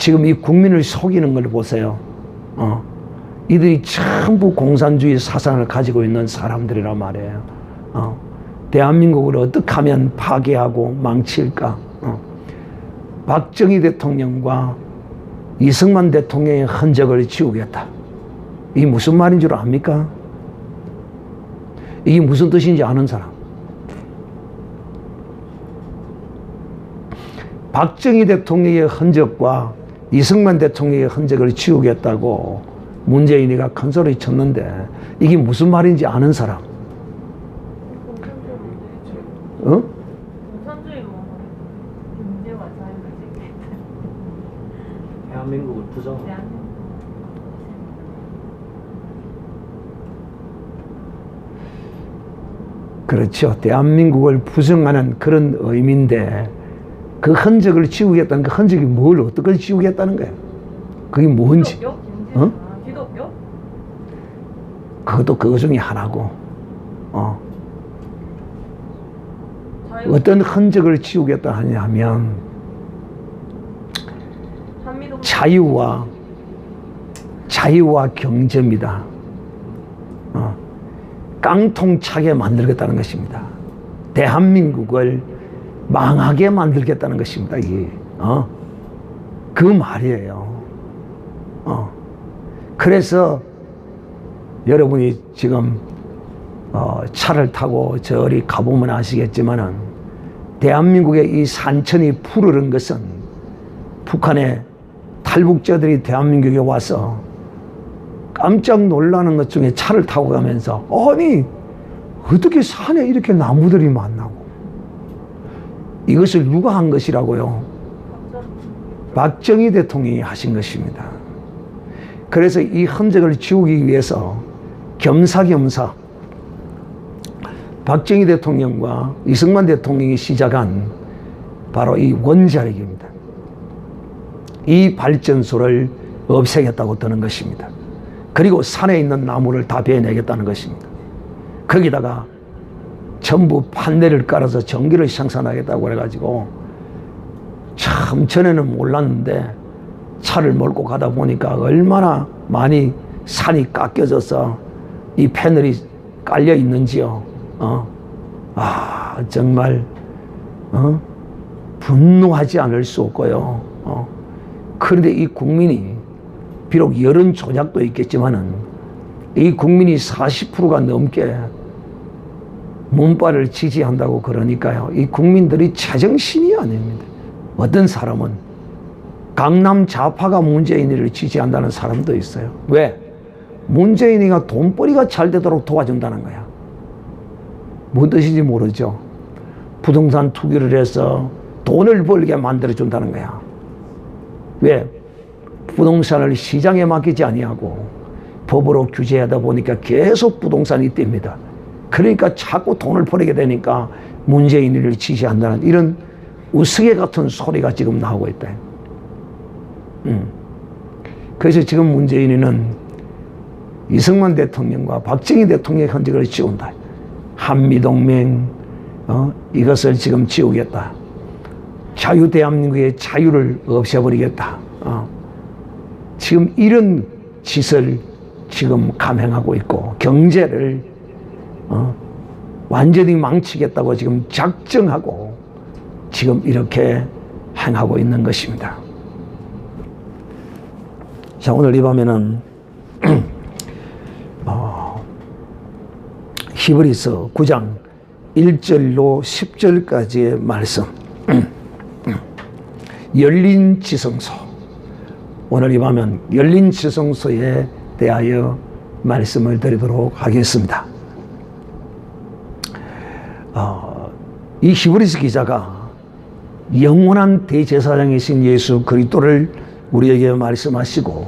지금 이 국민을 속이는 걸 보세요. 이들이 전부 공산주의 사상을 가지고 있는 사람들이란 말이에요. 대한민국을 어떻게 하면 파괴하고 망칠까? 박정희 대통령과 이승만 대통령의 흔적을 지우겠다. 이게 무슨 말인 줄 압니까? 이게 무슨 뜻인지 아는 사람? 박정희 대통령의 흔적과 이승만 대통령의 흔적을 지우겠다고 문재인이가 큰 소리 쳤는데 이게 무슨 말인지 아는 사람? 공산주의 경제와 자유를 지키겠다. 대한민국을 부정. 그렇죠. 대한민국을 부정하는 그런 의미인데 그 흔적을 지우겠다는 그 흔적이 뭘 어떻게 지우겠다는 거예요? 그게 뭔지. 기독교? 기독교? 그것도 그거 중에 하나고. 어떤 흔적을 지우겠다 하냐면 자유와 경제입니다. 깡통차게 만들겠다는 것입니다. 대한민국을 망하게 만들겠다는 것입니다. 이게 그 말이에요. 그래서 여러분이 지금 차를 타고 저리 가보면 아시겠지만은 대한민국의 이 산천이 푸르른 것은 북한의 탈북자들이 대한민국에 와서 깜짝 놀라는 것 중에 차를 타고 가면서 아니 어떻게 산에 이렇게 나무들이 많나고 이것을 누가 한 것이라고요? 박정희 대통령이 하신 것입니다. 그래서 이 흔적을 지우기 위해서 겸사겸사 박정희 대통령과 이승만 대통령이 시작한 바로 이 원자력입니다. 이 발전소를 없애겠다고 드는 것입니다. 그리고 산에 있는 나무를 다 베어내겠다는 것입니다. 거기다가 전부 판넬을 깔아서 전기를 생산하겠다고 해가지고 참 전에는 몰랐는데 차를 몰고 가다 보니까 얼마나 많이 산이 깎여져서 이 패널이 깔려 있는지요. 정말 분노하지 않을 수 없고요. 그런데 이 국민이 비록 여론 조작도 있겠지만은 이 국민이 40%가 넘게 문바를 지지한다고 그러니까요. 이 국민들이 제정신이 아닙니다. 어떤 사람은 강남 좌파가 문재인이를 지지한다는 사람도 있어요. 왜? 문재인이가 돈벌이가 잘 되도록 도와준다는 거야. 뭔 뜻인지 모르죠. 부동산 투기를 해서 돈을 벌게 만들어준다는 거야. 왜? 부동산을 시장에 맡기지 아니하고 법으로 규제하다 보니까 계속 부동산이 띱니다. 그러니까 자꾸 돈을 벌게 되니까 문재인을 지지한다는 이런 우스개 같은 소리가 지금 나오고 있다. 그래서 지금 문재인은 이승만 대통령과 박정희 대통령의 흔적을 지운다. 한미동맹 이것을 지금 지우겠다. 자유대한민국의 자유를 없애버리겠다. 지금 이런 짓을 지금 감행하고 있고 경제를 완전히 망치겠다고 지금 작정하고 지금 이렇게 행하고 있는 것입니다. 자, 오늘 이 밤에는 히브리서 9장 1절로 10절까지의 말씀 열린 지성소, 오늘 이 밤은 열린 지성소에 대하여 말씀을 드리도록 하겠습니다. 이 히브리서 기자가 영원한 대제사장이신 예수 그리스도를 우리에게 말씀하시고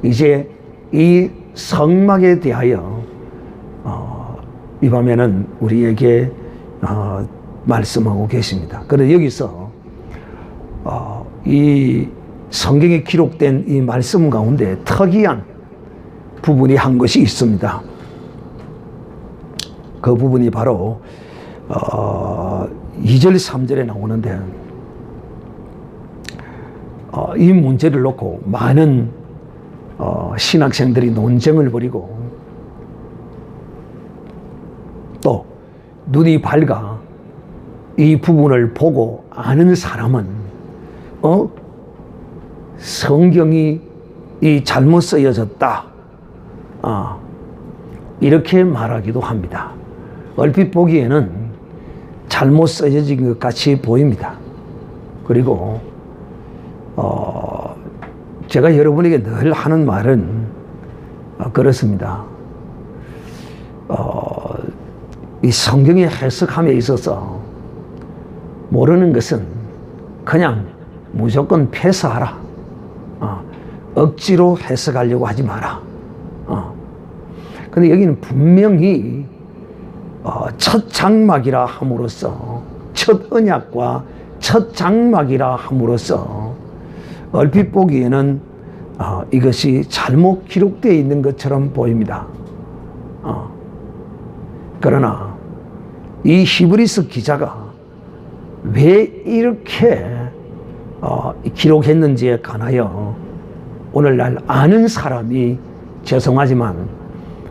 이제 이 성막에 대하여 이 밤에는 우리에게 말씀하고 계십니다. 그런데 여기서 이 성경에 기록된 이 말씀 가운데 특이한 부분이 한 것이 있습니다. 그 부분이 바로 2절 3절에 나오는데 이 문제를 놓고 많은 신학생들이 논쟁을 벌이고 또 눈이 밝아 이 부분을 보고 아는 사람은 성경이 이 잘못 쓰여졌다 이렇게 말하기도 합니다. 얼핏 보기에는 잘못 쓰여진 것 같이 보입니다. 그리고 제가 여러분에게 늘 하는 말은 그렇습니다. 이 성경의 해석함에 있어서 모르는 것은 그냥 무조건 패스하라. 억지로 해석하려고 하지 마라. 근데 여기는 분명히 첫 장막이라 함으로써 첫 언약과 첫 장막이라 함으로써 얼핏 보기에는 이것이 잘못 기록되어 있는 것처럼 보입니다. 그러나 이 히브리서 기자가 왜 이렇게 기록했는지에 관하여 오늘날 아는 사람이 죄송하지만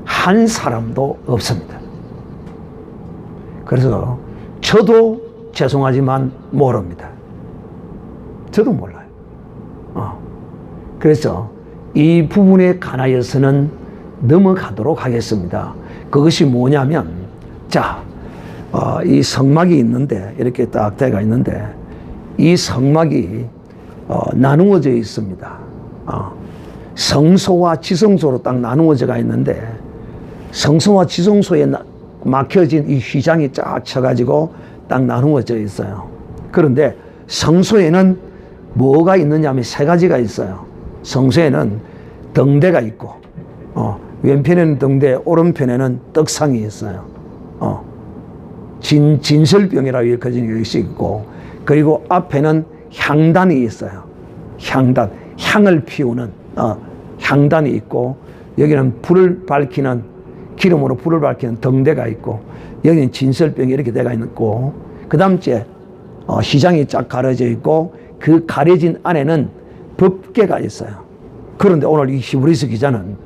한 사람도 없습니다. 그래서 저도 죄송하지만 모릅니다. 저도 몰라요. 그래서 이 부분에 관하여서는 넘어가도록 하겠습니다. 그것이 뭐냐면, 이 성막이 있는데, 이렇게 딱 대가 있는데, 이 성막이 나누어져 있습니다. 성소와 지성소로 딱 나누어져가 있는데, 성소와 지성소에 막혀진 이 휘장이 쫙 쳐가지고 딱 나누어져 있어요. 그런데 성소에는 뭐가 있느냐 하면 세 가지가 있어요. 성소에는 등대가 있고, 왼편에는 등대, 오른편에는 떡상이 있어요. 진설병이라고 일컬어지는 것이 있고, 그리고 앞에는 향단이 있어요. 향단, 향을 피우는 향단이 있고, 여기는 불을 밝히는, 기름으로 불을 밝히는 등대가 있고, 여기는 진설병이 이렇게 돼가 있고, 그 다음째 시장이 쫙 가려져 있고, 그 가려진 안에는 법궤가 있어요. 그런데 오늘 이 히브리서 기자는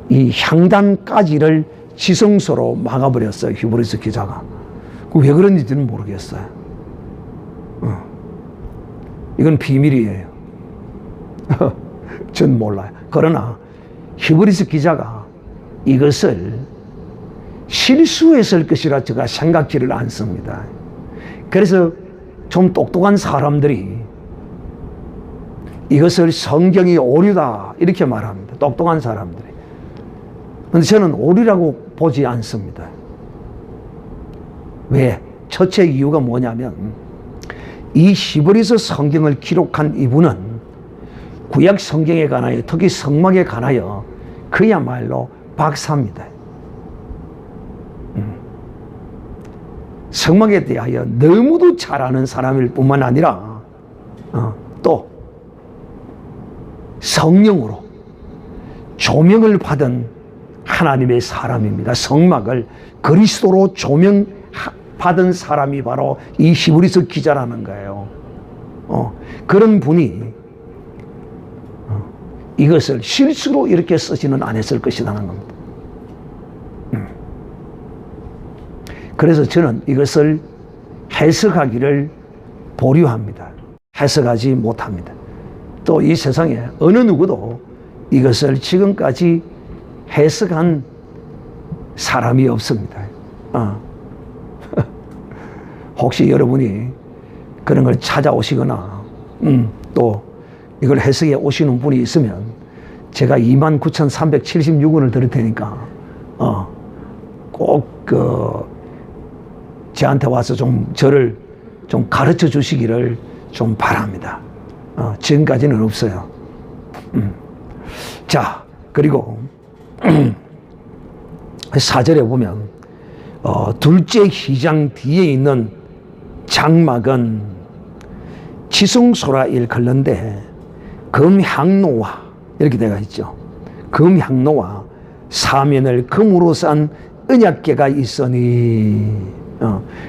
이 향단까지를 지성소로 막아버렸어요. 히브리서 기자가. 왜 그런지는 모르겠어요. 이건 비밀이에요. 전 몰라요. 그러나 히브리서 기자가 이것을 실수했을 것이라 제가 생각지를 않습니다. 그래서 좀 똑똑한 사람들이 이것을 성경이 오류다 이렇게 말합니다. 똑똑한 사람들이. 그런데 저는 오류라고 보지 않습니다. 왜? 첫째 이유가 뭐냐면 이 히브리서 성경을 기록한 이분은 구약 성경에 관하여, 특히 성막에 관하여 그야말로 박사입니다. 성막에 대하여 너무도 잘 아는 사람일 뿐만 아니라 또 성령으로 조명을 받은 하나님의 사람입니다. 성막을 그리스도로 조명받은 사람이 바로 이 히브리서 기자라는 거예요. 그런 분이 이것을 실수로 이렇게 쓰지는 않았을 것이라는 겁니다. 그래서 저는 이것을 해석하기를 보류합니다. 해석하지 못합니다. 또 이 세상에 어느 누구도 이것을 지금까지 해석한 사람이 없습니다. 혹시 여러분이 그런 걸 찾아오시거나 또 이걸 해석해 오시는 분이 있으면 제가 29,376원을 드릴 테니까 꼭 저한테 와서 좀 저를 좀 가르쳐 주시기를 좀 바랍니다. 지금까지는 없어요. 자, 그리고 4절에 보면 둘째 휘장 뒤에 있는 장막은 지성소라 일컬는데 금향로와 이렇게 되어 있죠. 금향로와 사면을 금으로 싼 언약궤가 있으니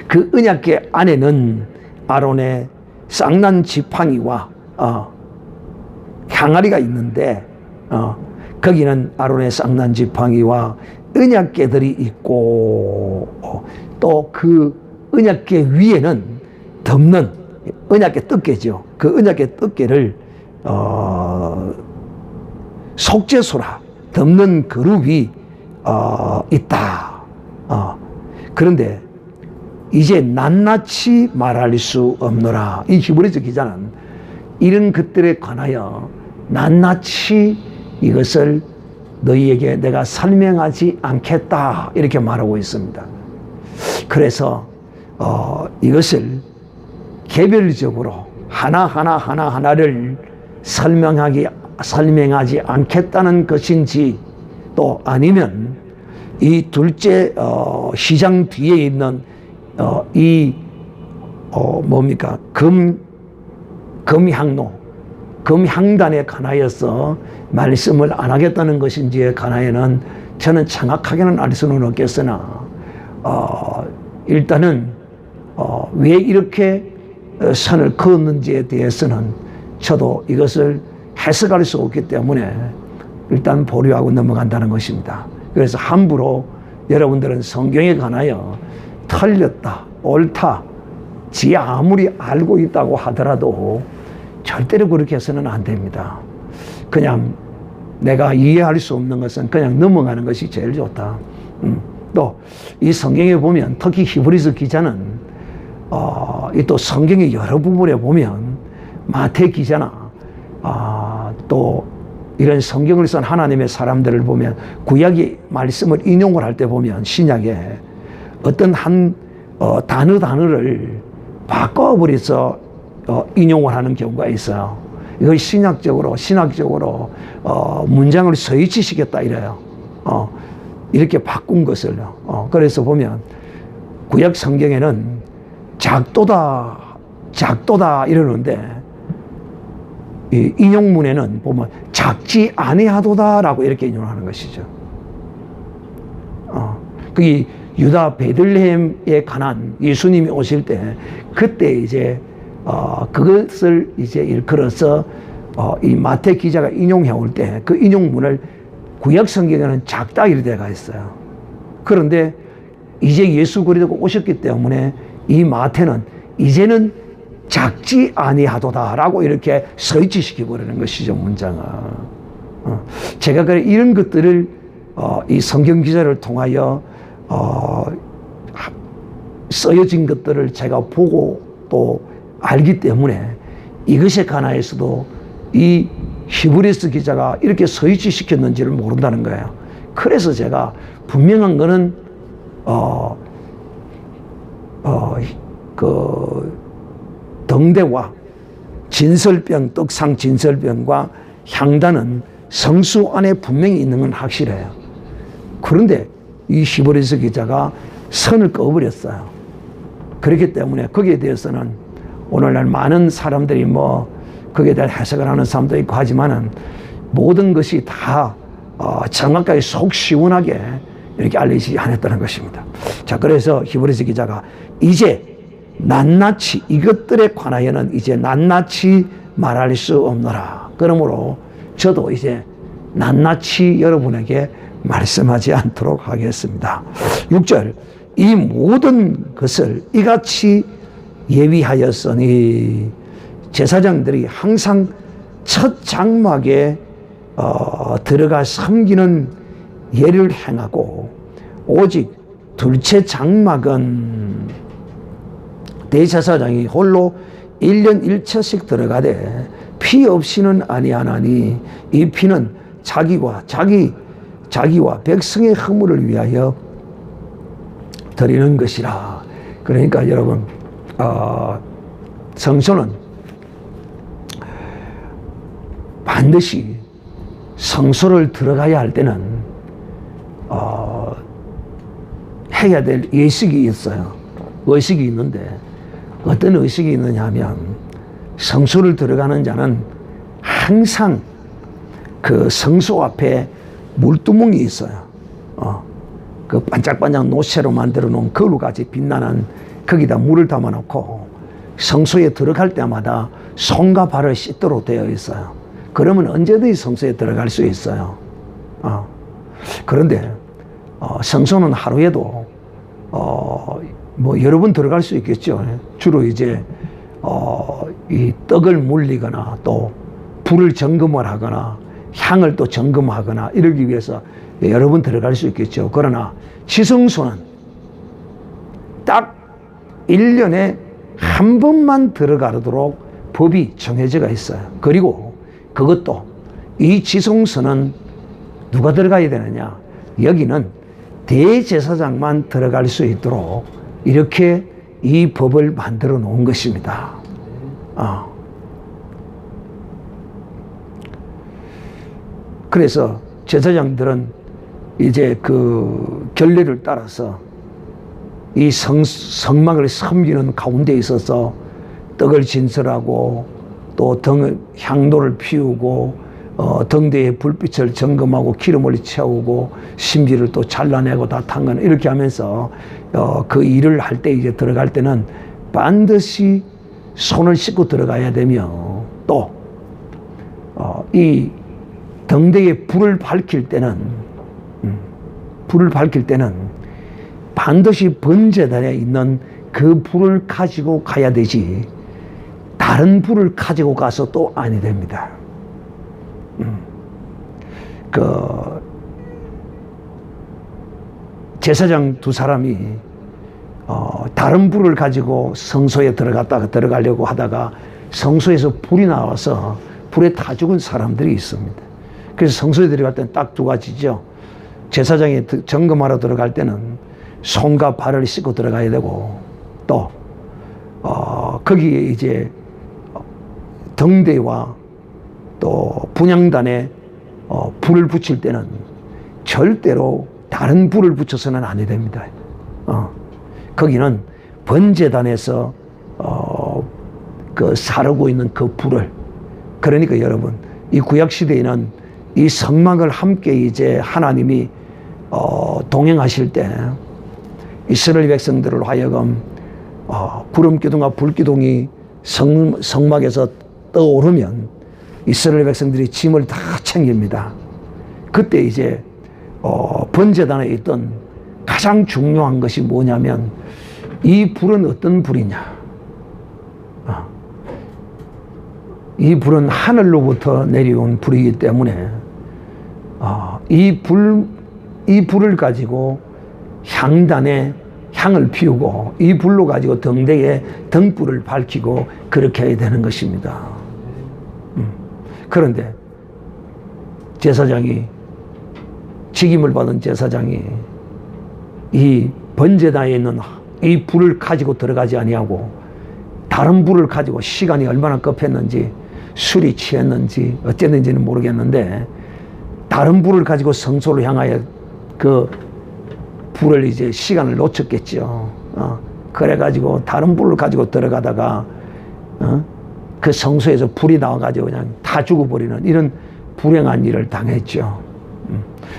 그 언약궤 안에는 아론의 쌍난 지팡이와 항아리가 있는데 거기는 아론의 쌍난 지팡이와 언약궤들이 있고 또 그 언약궤 위에는 덮는 언약궤 뜰개죠. 그 언약궤 뜰개를 속죄소라 덮는 그룹이 있다. 그런데 이제 낱낱이 말할 수 없노라. 이 히브리서 기자는 이런 것들에 관하여 낱낱이 이것을 너희에게 내가 설명하지 않겠다 이렇게 말하고 있습니다. 그래서 이것을 개별적으로 하나하나를 설명하지 않겠다는 것인지 또 아니면 이 둘째 시장 뒤에 있는 뭡니까 금향단에 관하여서 말씀을 안 하겠다는 것인지에 관하여는 저는 정확하게는 알 수는 없겠으나 일단은 왜 이렇게 선을 그었는지에 대해서는 저도 이것을 해석할 수 없기 때문에 일단 보류하고 넘어간다는 것입니다. 그래서 함부로 여러분들은 성경에 관하여 틀렸다, 옳다, 지 아무리 알고 있다고 하더라도 절대로 그렇게 해서는 안 됩니다. 그냥 내가 이해할 수 없는 것은 그냥 넘어가는 것이 제일 좋다. 또 이 성경에 보면 특히 히브리서 기자는 또 성경의 여러 부분에 보면 마태 기자나 또 이런 성경을 쓴 하나님의 사람들을 보면 구약의 말씀을 인용을 할 때 보면 신약에 어떤 한 단어를 바꿔버려서 인용을 하는 경우가 있어요. 이걸 신학적으로 문장을 서위치시켰다 이래요. 이렇게 바꾼 것을. 그래서 보면 구약 성경에는 작도다 이러는데 이 인용문에는 보면 작지 아니하도다라고 이렇게 인용하는 것이죠. 그게 유다 베들레헴에 관한 예수님이 오실 때 그때 이제 그것을 이제 일컬어서 이 마태 기자가 인용해 올 때 그 인용문을 구약 성경에는 작다 이렇게 되어 있어요. 그런데 이제 예수 그리스도가 오셨기 때문에 이 마태는 이제는 작지 아니하도다라고 이렇게 서치시켜 버리는 것이죠, 문장을. 제가 그래 이런 것들을 이 성경 기자를 통하여 쓰여진 것들을 제가 보고 또 알기 때문에 이것에 관하여서도 이 히브리서 기자가 이렇게 서치시켰는지를 모른다는 거예요. 그래서 제가 분명한 거는 그 등대와 진설병, 떡상 진설병과 향단은 성수 안에 분명히 있는 건 확실해요. 그런데 이 히브리서 기자가 선을 그어버렸어요. 그렇기 때문에 거기에 대해서는 오늘날 많은 사람들이 거기에 대한 해석을 하는 사람도 있고 하지만은 모든 것이 다 정확하게 속 시원하게 이렇게 알려지지 않았다는 것입니다. 자, 그래서 히브리서 기자가 이제 낱낱이 이것들에 관하여는 이제 낱낱이 말할 수 없노라. 그러므로 저도 이제 낱낱이 여러분에게 말씀하지 않도록 하겠습니다. 6절 이 모든 것을 이같이 예비하였으니 제사장들이 항상 첫 장막에 들어가 섬기는 예를 행하고 오직 둘째 장막은 대제사장이 홀로 1년 1차씩 들어가되 피 없이는 아니하나니 이 피는 자기와 백성의 허물을 위하여 드리는 것이라. 그러니까 여러분 성소는 반드시 성소를 들어가야 할 때는 해야 될 예식이 있어요. 의식이 있는데 어떤 의식이 있느냐 하면 성소를 들어가는 자는 항상 그 성소 앞에 물두멍이 있어요. 그 반짝반짝 노쇠로 만들어 놓은 거루같이 빛나는 거기다 물을 담아 놓고 성소에 들어갈 때마다 손과 발을 씻도록 되어 있어요. 그러면 언제든지 성소에 들어갈 수 있어요. 그런데 성소는 하루에도 뭐 여러 번 들어갈 수 있겠죠. 주로 이제 이 떡을 물리거나 또 불을 점검을 하거나 향을 또 점검하거나 이러기 위해서 여러 번 들어갈 수 있겠죠. 그러나 지성소는 딱 1년에 한 번만 들어가도록 법이 정해져 있어요. 그리고 그것도 이 지성소는 누가 들어가야 되느냐? 여기는 대제사장만 들어갈 수 있도록 이렇게 이 법을 만들어 놓은 것입니다. 그래서 제사장들은 이제 그 결례를 따라서 이 성막을 섬기는 가운데 있어서 떡을 진설하고 또 향도를 피우고 등대에 불빛을 점검하고 기름을 채우고 심지를 또 잘라내고 다 탕거나 이렇게 하면서 그 일을 할 때 이제 들어갈 때는 반드시 손을 씻고 들어가야 되며 또 이 등대에 불을 밝힐 때는 반드시 번제단에 있는 그 불을 가지고 가야 되지 다른 불을 가지고 가서 또 아니 됩니다. 그 제사장 두 사람이 다른 불을 가지고 성소에 들어가려고 하다가 성소에서 불이 나와서 불에 타 죽은 사람들이 있습니다. 그래서 성소에 들어갈 때는 딱 두 가지죠. 제사장이 점검하러 들어갈 때는 손과 발을 씻고 들어가야 되고 또 거기에 이제 등대와 또 분향단에 불을 붙일 때는 절대로 다른 불을 붙여서는 안 됩니다. 거기는 번제단에서 그 사르고 있는 그 불을, 그러니까 여러분 이 구약 시대에는 이 성막을 함께 이제 하나님이 동행하실 때 이스라엘 백성들을 하여금 구름 기둥과 불 기둥이 성막에서 떠오르면 이스라엘 백성들이 짐을 다 챙깁니다. 그때 이제 번제단에 있던 가장 중요한 것이 뭐냐면 이 불은 어떤 불이냐? 이 불은 하늘로부터 내려온 불이기 때문에 이 불을 가지고 향단에 향을 피우고 이 불로 가지고 등대에 등불을 밝히고 그렇게 해야 되는 것입니다. 그런데 제사장이 직임을 받은 제사장이 이 번제단에 있는 이 불을 가지고 들어가지 아니하고 다른 불을 가지고 시간이 얼마나 급했는지 술이 취했는지 어쨌는지는 모르겠는데 다른 불을 가지고 성소를 향하여 그 불을 이제 시간을 놓쳤겠죠. 그래가지고 다른 불을 가지고 들어가다가 그 성소에서 불이 나와가지고 그냥 다 죽어버리는 이런 불행한 일을 당했죠.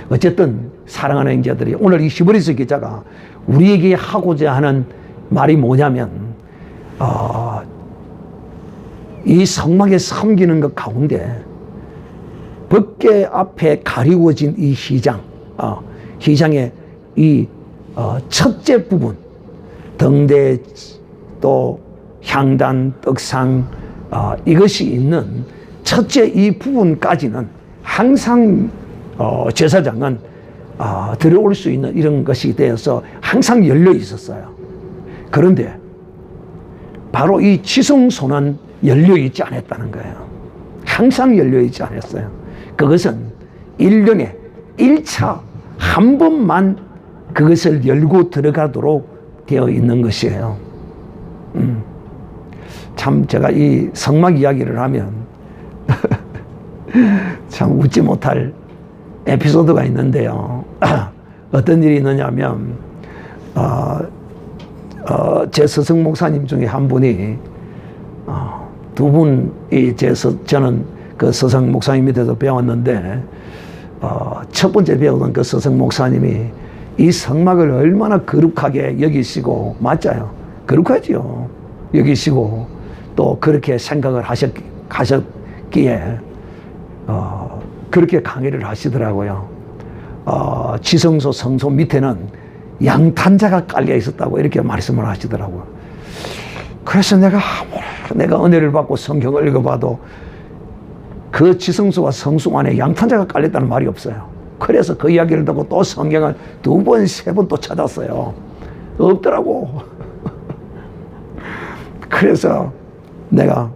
어쨌든 사랑하는 형제들이 오늘 이 히브리서 기자가 우리에게 하고자 하는 말이 뭐냐면 이 성막에 섬기는 것 가운데 법궤 앞에 가리워진 이 휘장의 이 첫째 부분 등대 또 향단 떡상 이것이 있는 첫째 이 부분까지는 항상 제사장은 들어올 수 있는 이런 것이 되어서 항상 열려 있었어요. 그런데 바로 이 지성소는 열려 있지 않았다는 거예요. 항상 열려 있지 않았어요. 그것은 1년에 1차 한 번만 그것을 열고 들어가도록 되어 있는 것이에요. 참 제가 이 성막 이야기를 하면 참 웃지 못할 에피소드가 있는데요. 어떤 일이 있느냐면 제 스승 목사님 중에 한 분이 두 분이 저는 그 스승 목사님 밑에서 배웠는데 첫 번째 배우던 그 스승 목사님이 이 성막을 얼마나 거룩하게 여기시고 맞아요. 거룩하지요. 여기시고 또 그렇게 생각을 하셨기에 그렇게 강의를 하시더라고요. 지성소 성소 밑에는 양탄자가 깔려 있었다고 이렇게 말씀을 하시더라고요. 그래서 내가 은혜를 받고 성경을 읽어봐도 그 지성소와 성소 안에 양탄자가 깔렸다는 말이 없어요. 그래서 그 이야기를 듣고 또 성경을 2번, 3번 또 찾았어요. 없더라고. 그래서 내가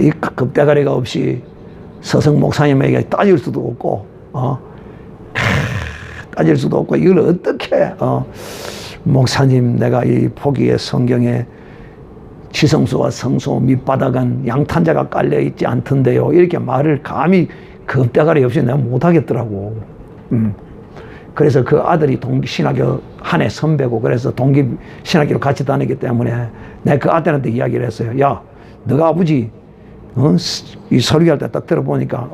이 급대가리가 없이 서성 목사님에게 따질 수도 없고 따질 수도 없고 이걸 어떻게 목사님 내가 이 포기의 성경에 지성소와 성소 밑바닥은 양탄자가 깔려있지 않던데요 이렇게 말을 감히 급대가리 없이 내가 못하겠더라고. 그래서 그 아들이 신학교 한 해 선배고 그래서 동기 신학교를 같이 다니기 때문에 내가 그 아들한테 이야기를 했어요. 야, 너가 아버지 이 설교할 때 딱 들어보니까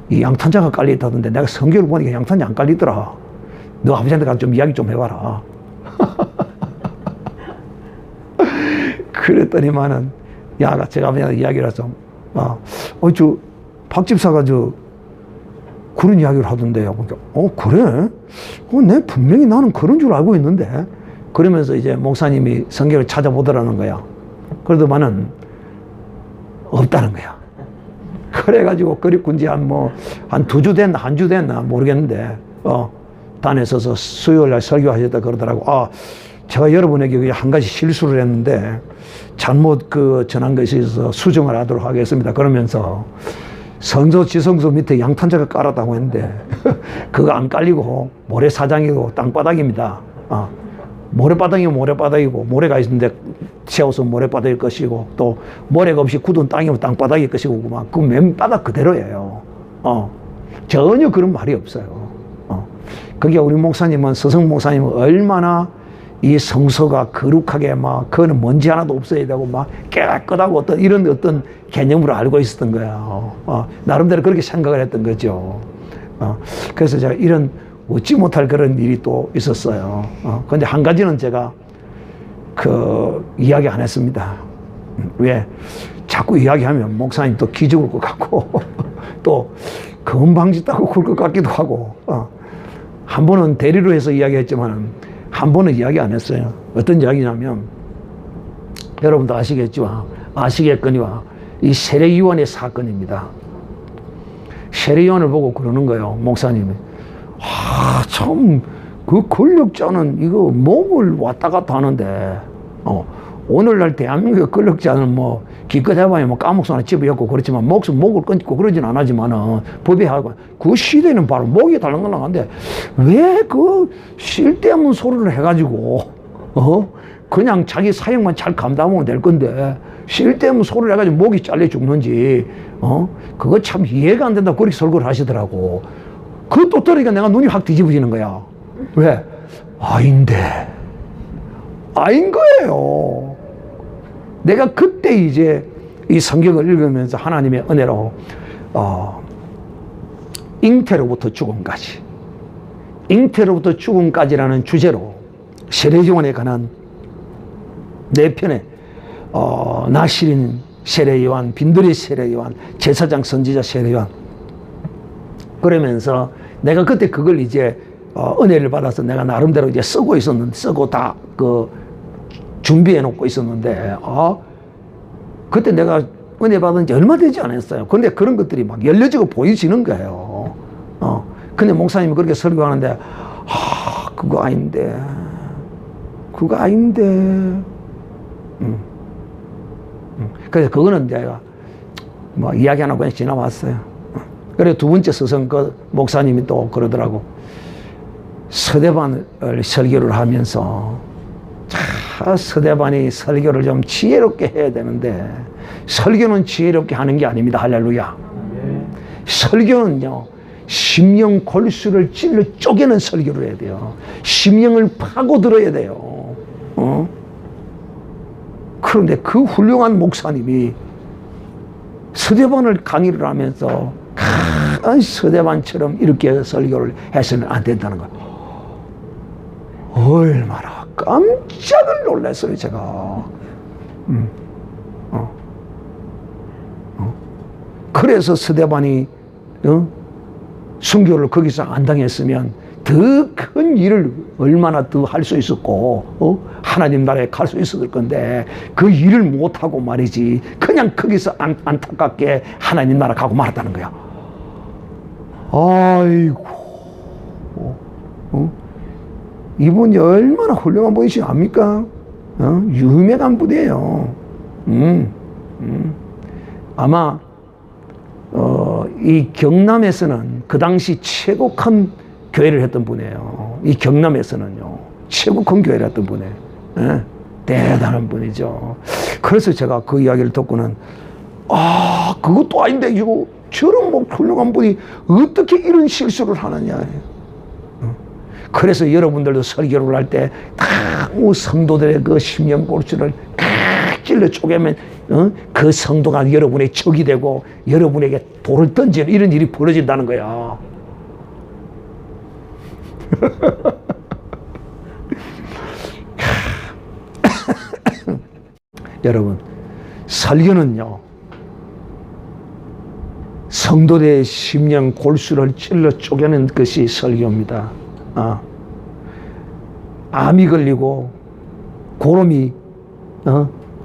이 양탄자가 깔려있다던데 내가 성경을 보니까 양탄자 안 깔리더라. 너 아버지한테 가서 좀 이야기 좀 해봐라. 그랬더니만은 야, 제가 아버지한테 이야기를 해서 저 박 집사가 그런 이야기를 하던데요. 그래? 내 분명히 나는 그런 줄 알고 있는데. 그러면서 이제 목사님이 성경을 찾아보더라는 거야. 그러더만은 없다는 거야. 그래가지고 그리고인지 한 2주 됐나, 한 주 됐나 모르겠는데, 단에 서서 수요일 날 설교하셨다 그러더라고. 제가 여러분에게 한 가지 실수를 했는데, 잘못 전한 것이 있어서 수정을 하도록 하겠습니다. 그러면서 성소 지성소 밑에 양탄자가 깔았다고 했는데 그거 안 깔리고 모래사장이고 땅바닥입니다. 모래바닥이면 모래바닥이고 모래가 있는데 채워서 모래바닥일 것이고 또 모래가 없이 굳은 땅이면 땅바닥일 것이고 그 맨바닥 그대로예요. 전혀 그런 말이 없어요. 그게 우리 목사님은 서성 목사님은 얼마나 이 성소가 거룩하게 그거는 먼지 하나도 없어야 되고 깨끗하고 이런 개념으로 알고 있었던 거야. 나름대로 그렇게 생각을 했던 거죠. 그래서 제가 이런 웃지 못할 그런 일이 또 있었어요. 근데 한 가지는 제가 이야기 안 했습니다. 왜? 자꾸 이야기하면 목사님 또 기죽을 것 같고 또 건방지다고 굴 것 같기도 하고 한 번은 대리로 해서 이야기했지만 한 번은 이야기 안 했어요. 어떤 이야기냐면 여러분도 아시겠거니와 이 세례요한의 사건입니다. 세례요한을 보고 그러는 거예요. 목사님이 참 그 권력자는 이거 목을 왔다 갔다 하는데 오늘날 대한민국의 권력자는 기껏 해봐야 까먹수 하나 집어였고 그렇지만 목을 끊고 그러진 않았지만은 법에 하고 그 시대는 바로 목이 달랑달랑한데 왜 그 쓸데없는 소리를 해가지고 그냥 자기 사역만 잘 감당하면 될 건데 쓸데없는 소리를 해가지고 목이 잘려 죽는지 그거 참 이해가 안 된다고 그렇게 설교를 하시더라고. 그것도 들으니까 내가 눈이 확 뒤집어지는 거야. 왜? 아닌데 아닌 거예요. 내가 그때 이제 이 성경을 읽으면서 하나님의 은혜로 잉태로부터 죽음까지라는 주제로 세례요한에 관한 4편의 나시린 세례요한, 빈들이 세례요한, 제사장 선지자 세례요한 그러면서 내가 그때 그걸 이제 은혜를 받아서 내가 나름대로 이제 쓰고 다 준비해 놓고 있었는데 그때 내가 은혜 받은 지 얼마 되지 않았어요. 근데 그런 것들이 막 열려지고 보여지는 거예요. 근데 목사님이 그렇게 설교하는데 그거 아닌데 그래서 그거는 내가 이야기 안 하고 그냥 지나왔어요. 그리고 두 번째 서성 목사님이 또 그러더라고. 서대반을 설교를 하면서 서대반이 설교를 좀 지혜롭게 해야 되는데 설교는 지혜롭게 하는 게 아닙니다. 할렐루야. 설교는요 심령 골수를 찔러 쪼개는 설교를 해야 돼요. 심령을 파고 들어야 돼요. 그런데 그 훌륭한 목사님이 서대반을 강의를 하면서 서대반처럼 이렇게 설교를 해서는 안 된다는 거예요. 얼마나 깜짝을 놀랐어요, 제가. 그래서 스데반이 순교를 거기서 안 당했으면 더 큰 일을 얼마나 더 할 수 있었고 하나님 나라에 갈 수 있었을 건데 그 일을 못하고 말이지 그냥 거기서 안타깝게 하나님 나라 가고 말았다는 거야. 아이고 이분이 얼마나 훌륭한 분이시 압니까? 유명한 분이에요. 아마 이 경남에서는 그 당시 최고 큰 교회를 했던 분이에요. 이 경남에서는요 최고 큰 교회를 했던 분이에요. 대단한 분이죠. 그래서 제가 그 이야기를 듣고는 그것도 아닌데 이거 저런 뭐 훌륭한 분이 어떻게 이런 실수를 하느냐. 그래서 여러분들도 설교를 할 때 다 성도들의 그 심령골수를 찔러 쪼개면 그 성도가 여러분의 적이 되고 여러분에게 돌을 던지는 이런 일이 벌어진다는 거야. 여러분, 설교는요 성도들의 심령 골수를 찔러 쪼개는 것이 설교입니다. 암이 걸리고 고름이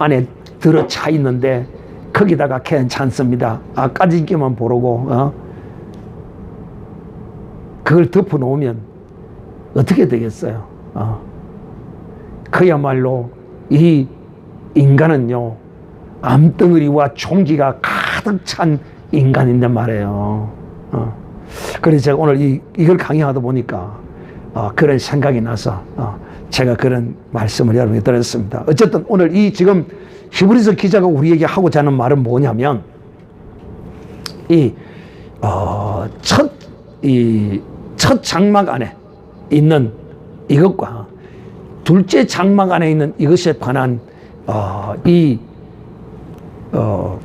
안에 들어 차 있는데 거기다가 괜찮습니다. 까짓기만 보르고 그걸 덮어 놓으면 어떻게 되겠어요? 그야말로 이 인간은요 암덩어리와 총기가 가득 찬 인간인데 말이에요. 그래서 제가 오늘 이걸 강의하다 보니까 그런 생각이 나서 제가 그런 말씀을 여러분께 드렸습니다. 어쨌든 오늘 이 지금 히브리서 기자가 우리에게 하고자 하는 말은 뭐냐면 첫 장막 안에 있는 이것과 둘째 장막 안에 있는 이것에 관한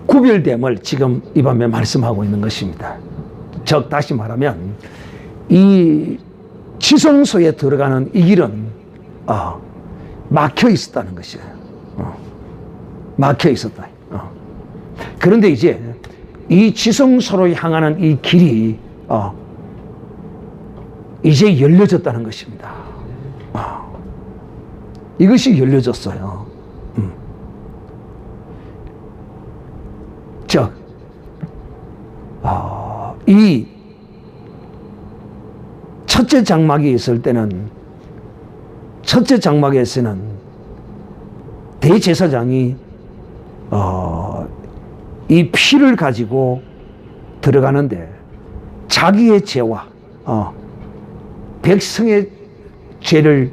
구별됨을 지금 이 밤에 말씀하고 있는 것입니다. 즉 다시 말하면 이 지성소에 들어가는 이 길은 막혀 있었다는 것이에요. 막혀 있었다. 그런데 이제 이 지성소로 향하는 이 길이 이제 열려졌다는 것입니다. 이것이 열려졌어요. 즉, 이 첫째 장막이 있을 때는 첫째 장막에서는 대제사장이 이 피를 가지고 들어가는데 자기의 죄와 백성의 죄를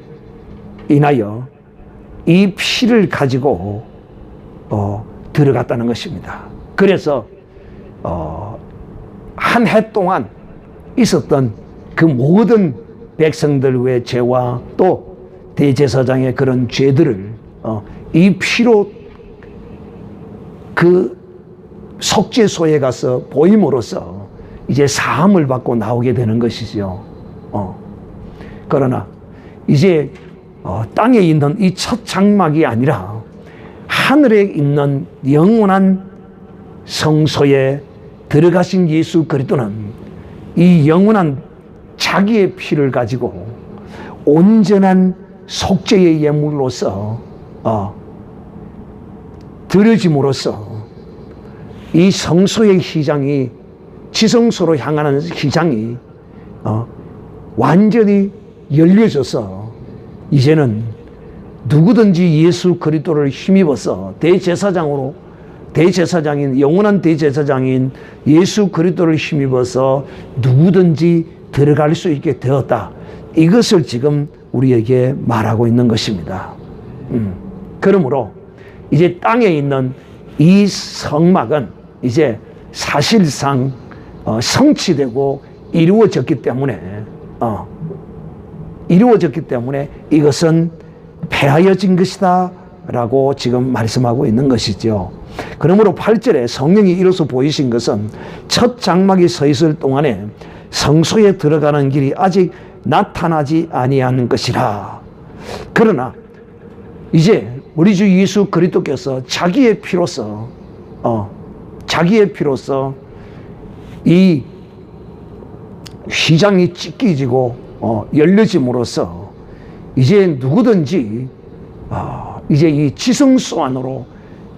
인하여 이 피를 가지고 들어갔다는 것입니다. 그래서 한 해 동안 있었던 그 모든 백성들의 죄와 또 대제사장의 그런 죄들을 이 피로 그 속죄소에 가서 보임으로써 이제 사함을 받고 나오게 되는 것이죠. 그러나 이제 땅에 있는 이 첫 장막이 아니라 하늘에 있는 영원한 성소에 들어가신 예수 그리스도는 이 영원한 자기의 피를 가지고 온전한 속죄의 예물로서 드려짐으로써 이 성소의 휘장이 지성소로 향하는 휘장이 완전히 열려져서 이제는 누구든지 예수 그리스도를 힘입어서 대제사장인 영원한 대제사장인 예수 그리스도를 힘입어서 누구든지 들어갈 수 있게 되었다. 이것을 지금 우리에게 말하고 있는 것입니다. 그러므로 이제 땅에 있는 이 성막은 이제 사실상 성취되고 이루어졌기 때문에 이것은 폐하여진 것이다 라고 지금 말씀하고 있는 것이죠. 그러므로 8절에 성령이 이로써 보이신 것은 첫 장막이 서 있을 동안에 성소에 들어가는 길이 아직 나타나지 아니하는 것이라. 그러나 이제 우리 주 예수 그리스도께서 자기의 피로서 이 휘장이 찢겨지고 열려짐으로써 이제 누구든지 이제 이 지성소 안으로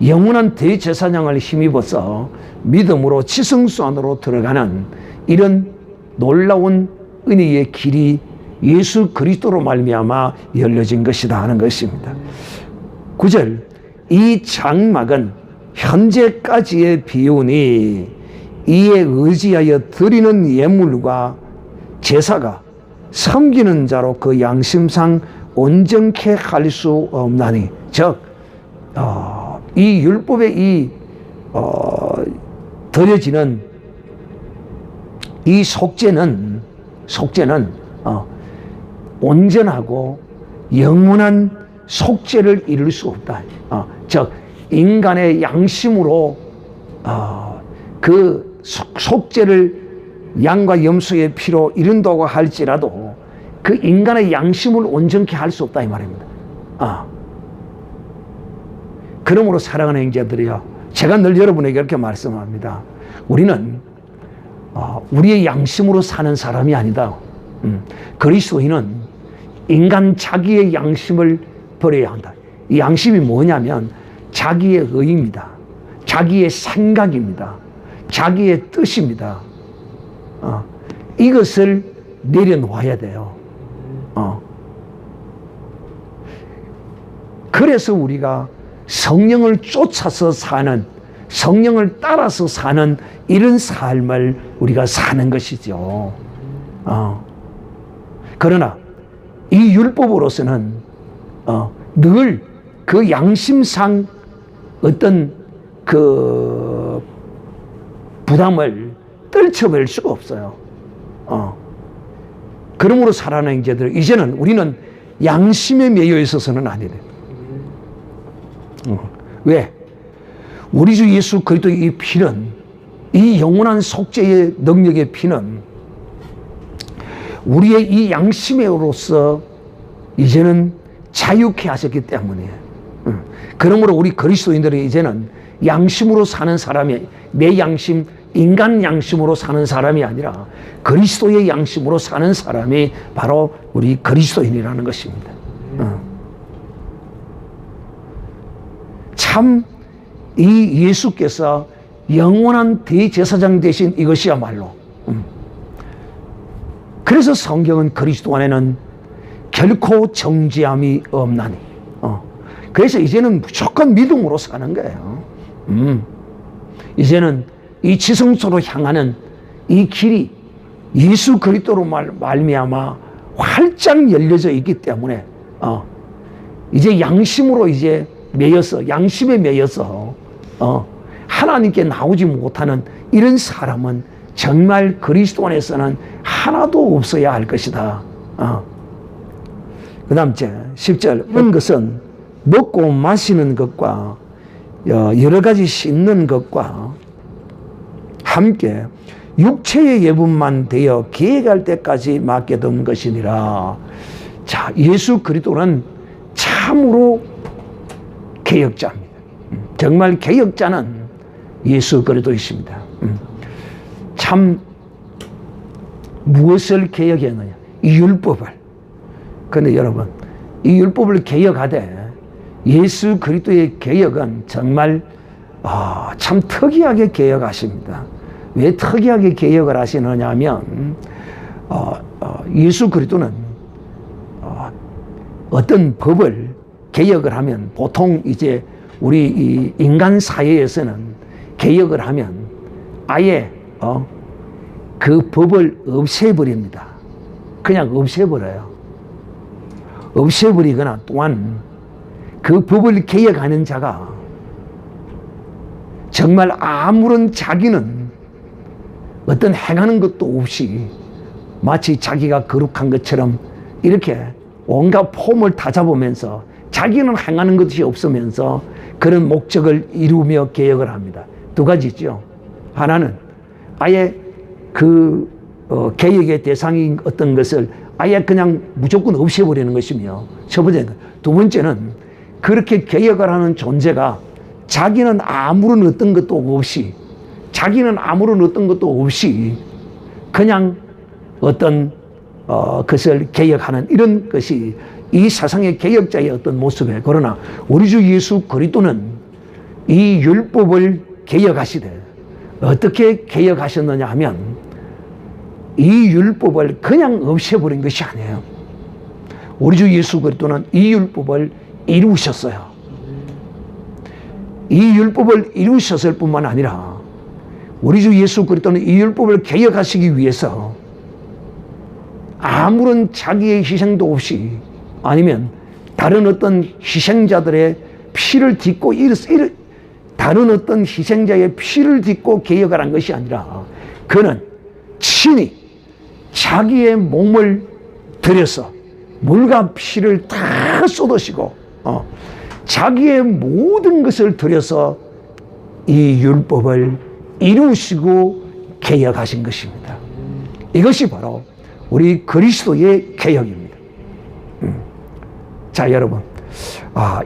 영원한 대제사장을 힘입어서 믿음으로 지성소 안으로 들어가는 이런 놀라운 은혜의 길이 예수 그리스도로 말미암아 열려진 것이다 하는 것입니다. 9절, 이 장막은 현재까지의 비우니 이에 의지하여 드리는 예물과 제사가 섬기는 자로 그 양심상 온전케 할 수 없나니, 즉 이 율법에 드려지는 이 속죄는 온전하고 영원한 속죄를 이룰 수 없다. 즉 인간의 양심으로 그 속죄를 양과 염소의 피로 이룬다고 할지라도 그 인간의 양심을 온전케 할 수 없다 이 말입니다. 그러므로 사랑하는 형제들이요, 제가 늘 여러분에게 이렇게 말씀합니다. 우리는 우리의 양심으로 사는 사람이 아니다. 그리스도인은 인간 자기의 양심을 버려야 한다. 이 양심이 뭐냐면 자기의 의입니다. 자기의 생각입니다. 자기의 뜻입니다. 이것을 내려놓아야 돼요. 그래서 우리가 성령을 쫓아서 사는, 성령을 따라서 사는 이런 삶을 우리가 사는 것이죠. 그러나 이 율법으로서는 늘 그 양심상 어떤 그 부담을 떨쳐버릴 수가 없어요. 그러므로 살아가는 형제들, 이제는 우리는 양심에 매여 있어서는 안 돼요. 왜? 우리 주 예수 그리스도의 이 피는, 이 영원한 속죄의 능력의 피는 우리의 이 양심으로서 이제는 자유케 하셨기 때문에, 그러므로 우리 그리스도인들은 이제는 양심으로 사는 사람이, 내 양심, 인간 양심으로 사는 사람이 아니라 그리스도의 양심으로 사는 사람이 바로 우리 그리스도인이라는 것입니다. 참 이 예수께서 영원한 대제사장 되신 이것이야말로, 그래서 성경은 그리스도 안에는 결코 정죄함이 없나니, 그래서 이제는 무조건 믿음으로 사는 거예요. 이제는 이 지성소로 향하는 이 길이 예수 그리스도로 말미암아 활짝 열려져 있기 때문에 이제 양심으로 이제 매여서, 양심에 매여서 하나님께 나오지 못하는 이런 사람은 정말 그리스도 안에서는 하나도 없어야 할 것이다. 그 다음 10절, 이런 것은 먹고 마시는 것과 여러 가지 씻는 것과 함께 육체의 예분만 되어 계획할 때까지 맡겨둔 것이니라. 자, 예수 그리스도는 참으로 개혁자입니다. 정말 개혁자는 예수 그리스도이십니다. 참 무엇을 개혁했느냐? 이 율법을. 그런데 여러분, 이 율법을 개혁하되 예수 그리스도의 개혁은 정말 참 특이하게 개혁하십니다. 왜 특이하게 개혁을 하시느냐 하면 예수 그리스도는 어떤 법을 개혁을 하면, 보통 이제 우리 이 인간 사회에서는 개혁을 하면 아예 그 법을 없애버립니다. 그냥 없애버려요. 없애버리거나 또한 그 법을 개혁하는 자가 정말 아무런 자기는 어떤 행하는 것도 없이 마치 자기가 거룩한 것처럼 이렇게 온갖 폼을 다 잡으면서 자기는 행하는 것이 없으면서 그런 목적을 이루며 개혁을 합니다. 두 가지죠. 하나는 아예 그 개혁의 대상인 어떤 것을 아예 그냥 무조건 없애버리는 것이며, 첫 번째는. 두 번째는 그렇게 개혁을 하는 존재가 자기는 아무런 어떤 것도 없이 자기는 아무런 어떤 것도 없이 그냥 어떤 것을 개혁하는 이런 것이 이 세상의 개혁자의 어떤 모습이에요. 그러나 우리 주 예수 그리스도는 이 율법을 개혁하시되 어떻게 개혁하셨느냐 하면 이 율법을 그냥 없애버린 것이 아니에요. 우리 주 예수 그리스도는 이 율법을 이루셨어요. 이 율법을 이루셨을 뿐만 아니라 우리 주 예수 그리스도는 이 율법을 개혁하시기 위해서 아무런 자기의 희생도 없이 아니면 다른 어떤 희생자들의 피를 딛고 다른 어떤 희생자의 피를 딛고 개혁을 한 것이 아니라 그는 친히 자기의 몸을 들여서 물과 피를 다 쏟으시고 자기의 모든 것을 들여서 이 율법을 이루시고 개혁하신 것입니다. 이것이 바로 우리 그리스도의 개혁입니다. 자, 여러분,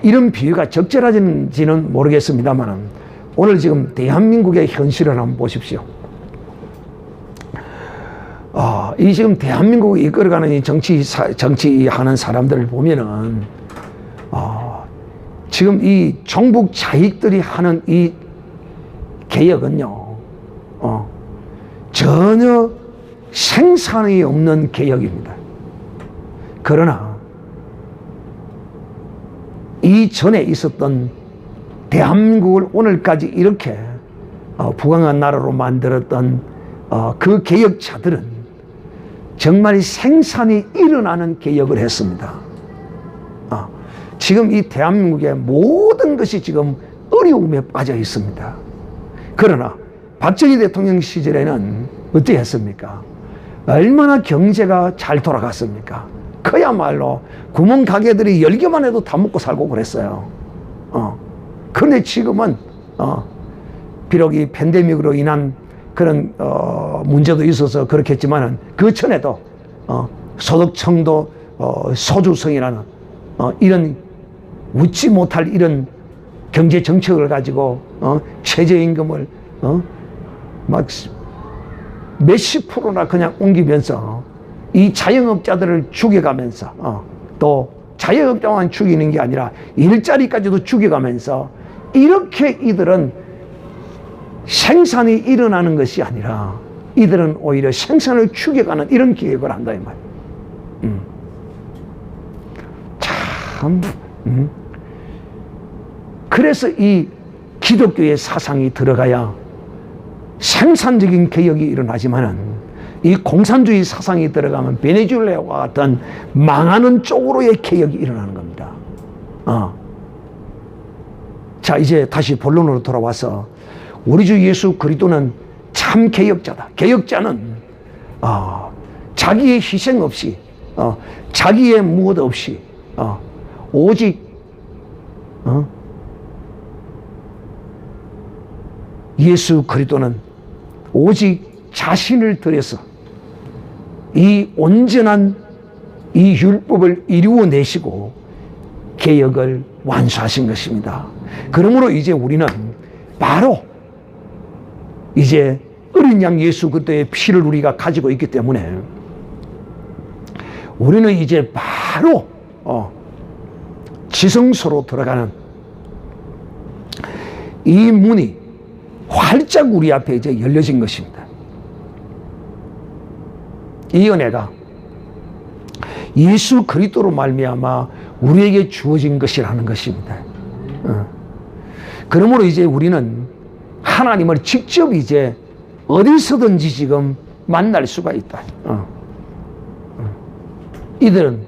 이런 비유가 적절한지는 모르겠습니다만 오늘 지금 대한민국의 현실을 한번 보십시오. 이 지금 대한민국을 이끌어가는 이 정치하는 사람들을 보면은 지금 이 종북 자익들이 하는 이 개혁은요, 전혀 생산이 없는 개혁입니다. 그러나 이전에 있었던 대한민국을 오늘까지 이렇게 부강한 나라로 만들었던 그 개혁자들은 정말 생산이 일어나는 개혁을 했습니다. 지금 이 대한민국의 모든 것이 지금 어려움에 빠져 있습니다. 그러나 박정희 대통령 시절에는 어떻게 했습니까? 얼마나 경제가 잘 돌아갔습니까? 그야말로 구멍 가게들이 열개만 해도 다 먹고 살고 그랬어요. 그런데 지금은 비록 이 팬데믹으로 인한 그런 문제도 있어서 그렇겠지만은 그 전에도 소득청도 소주성이라는 이런 웃지 못할 이런 경제 정책을 가지고 최저임금을 막 몇십 프로나 그냥 옮기면서 이 자영업자들을 죽여가면서 또 자영업자만 죽이는 게 아니라 일자리까지도 죽여가면서 이렇게 이들은 생산이 일어나는 것이 아니라 이들은 오히려 생산을 죽여가는 이런 계획을 한다 이 말이에요. 참 그래서 이 기독교의 사상이 들어가야 생산적인 개혁이 일어나지만은 이 공산주의 사상이 들어가면 베네수엘라와 같은 망하는 쪽으로의 개혁이 일어나는 겁니다. 자, 이제 다시 본론으로 돌아와서 우리 주 예수 그리스도는 참 개혁자다. 개혁자는 자기의 희생 없이 자기의 무엇 없이 오직 예수 그리스도는 오직 자신을 들여서 이 온전한 이 율법을 이루어내시고 개혁을 완수하신 것입니다. 그러므로 이제 우리는 바로 이제 어린 양 예수 그리스도의 피를 우리가 가지고 있기 때문에 우리는 이제 바로 지성소로 들어가는 이 문이 활짝 우리 앞에 이제 열려진 것입니다. 이 은혜가 예수 그리스도로 말미암아 우리에게 주어진 것이라는 것입니다. 그러므로 이제 우리는 하나님을 직접 이제 어디서든지 지금 만날 수가 있다. 이들은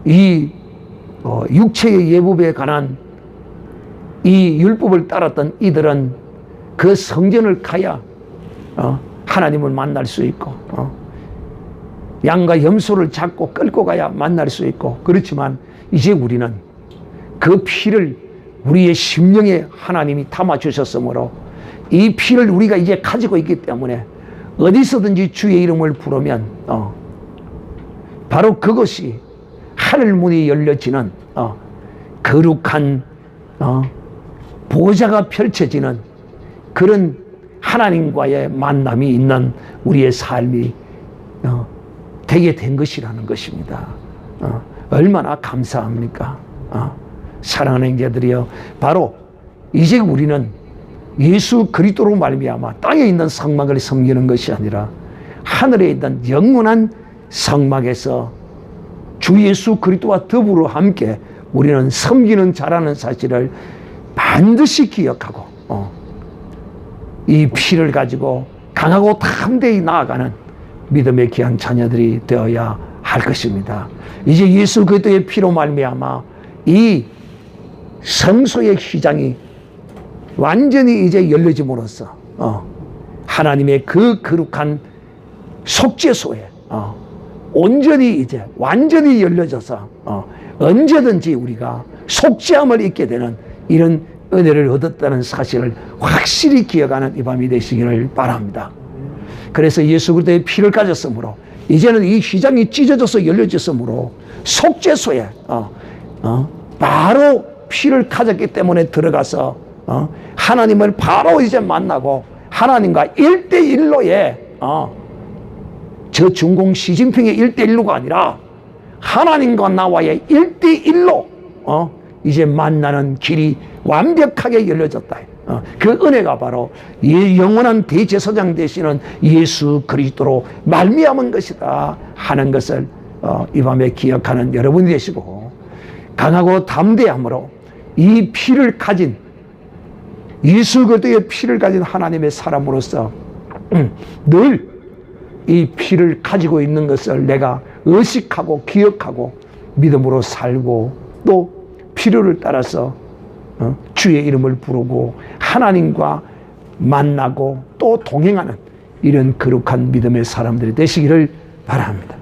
이 육체의 예법에 관한 이 율법을 따랐던 이들은 그 성전을 가야 하나님을 만날 수 있고 양과 염소를 잡고 끌고 가야 만날 수 있고 그렇지만 이제 우리는 그 피를 우리의 심령에 하나님이 담아주셨으므로 이 피를 우리가 이제 가지고 있기 때문에 어디서든지 주의 이름을 부르면 바로 그것이 하늘문이 열려지는 거룩한 보좌가 펼쳐지는 그런 하나님과의 만남이 있는 우리의 삶이 되게 된 것이라는 것입니다. 얼마나 감사합니까? 사랑하는 형제들이여, 바로 이제 우리는 예수 그리스도로 말미암아 땅에 있는 성막을 섬기는 것이 아니라 하늘에 있는 영원한 성막에서 주 예수 그리스도와 더불어 함께 우리는 섬기는 자라는 사실을 반드시 기억하고 이 피를 가지고 강하고 담대히 나아가는 믿음의 귀한 자녀들이 되어야 할 것입니다. 이제 예수 그리스도의 피로 말미암아 이 성소의 휘장이 완전히 이제 열려짐으로써 하나님의 그 거룩한 속죄소에 온전히 이제 완전히 열려져서 언제든지 우리가 속죄함을 입게 되는 이런 은혜를 얻었다는 사실을 확실히 기억하는 이 밤이 되시기를 바랍니다. 그래서 예수 그리스도의 피를 가졌으므로 이제는 이 휘장이 찢어져서 열려졌으므로 속죄소에 바로 피를 가졌기 때문에 들어가서 하나님을 바로 이제 만나고 하나님과 1대1로의 저 중공 시진핑의 1대1로가 아니라 하나님과 나와의 1대1로 이제 만나는 길이 완벽하게 열려졌다. 그 은혜가 바로 영원한 대제사장 되시는 예수 그리스도로 말미암은 것이다 하는 것을 이 밤에 기억하는 여러분이 되시고, 강하고 담대함으로 이 피를 가진 예수 그리스도의 피를 가진 하나님의 사람으로서 늘 이 피를 가지고 있는 것을 내가 의식하고 기억하고 믿음으로 살고, 또 필요를 따라서 주의 이름을 부르고 하나님과 만나고 또 동행하는 이런 거룩한 믿음의 사람들이 되시기를 바랍니다.